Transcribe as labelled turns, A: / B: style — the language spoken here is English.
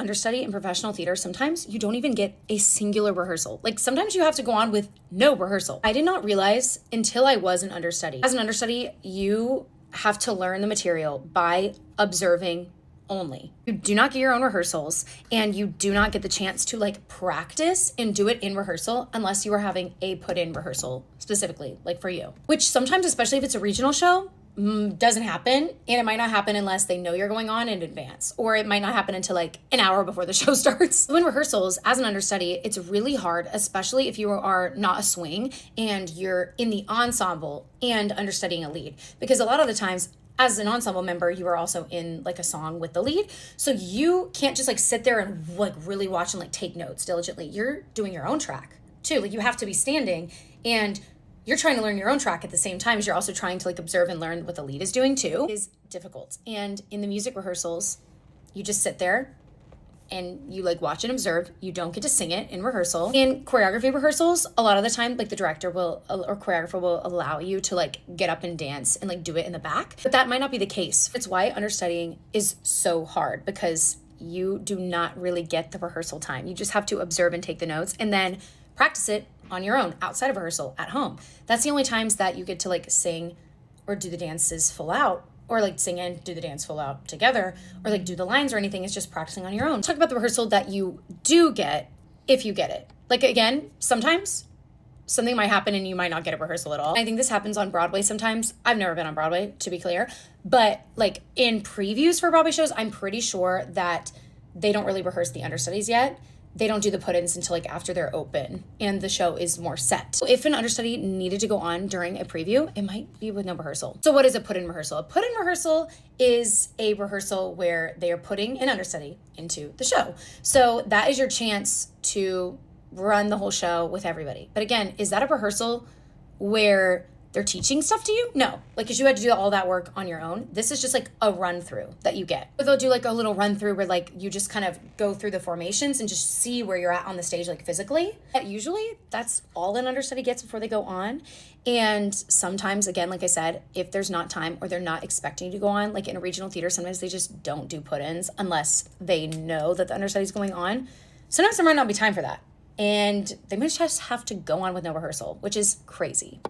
A: understudy in professional theater, sometimes you don't even get a singular rehearsal. Like sometimes you have to go on with no rehearsal. I did not realize until I was an understudy. As an understudy, you have to learn the material by observing only. You do not get your own rehearsals, and you do not get the chance to like practice and do it in rehearsal unless you are having a put-in rehearsal specifically, like for you. Which sometimes, especially if it's a regional show, doesn't happen, and it might not happen unless they know you're going on in advance, or it might not happen until like an hour before the show starts. So in rehearsals, as an understudy, it's really hard, especially if you are not a swing and you're in the ensemble and understudying a lead, because a lot of the times as an ensemble member, you are also in like a song with the lead. So you can't just like sit there and like really watch and like take notes diligently. You're doing your own track too. Like you have to be standing and you're trying to learn your own track at the same time as you're also trying to like observe and learn what the lead is doing too. It is difficult. And in the music rehearsals, you just sit there and you like watch and observe. You don't get to sing it in rehearsal. In choreography rehearsals, a lot of the time, like the director will or choreographer will allow you to like get up and dance and like do it in the back. But that might not be the case. It's why understudying is so hard, because you do not really get the rehearsal time. You just have to observe and take the notes and then practice it on your own outside of rehearsal at home. That's the only times that you get to like sing or do the dances full out, or like sing and do the dance full out together, or like do the lines or anything. It's just practicing on your own. Talk about the rehearsal that you do get, if you get it. Like again, sometimes something might happen and you might not get a rehearsal at all. I think this happens on Broadway sometimes. I've never been on Broadway, to be clear, but like in previews for Broadway shows, I'm pretty sure that they don't really rehearse the understudies yet. They don't do the put-ins until like after they're open and the show is more set. So if an understudy needed to go on during a preview, it might be with no rehearsal. So what is a put-in rehearsal? A put-in rehearsal is a rehearsal where they are putting an understudy into the show. So that is your chance to run the whole show with everybody. But again, is that a rehearsal where they're teaching stuff to you? No, like, cause you had to do all that work on your own. This is just like a run through that you get. But they'll do like a little run through where like you just kind of go through the formations and just see where you're at on the stage, like physically. But usually that's all an understudy gets before they go on. And sometimes, again, like I said, if there's not time or they're not expecting you to go on, like in a regional theater, sometimes they just don't do put-ins unless they know that the understudy's going on. Sometimes there might not be time for that. And they might just have to go on with no rehearsal, which is crazy.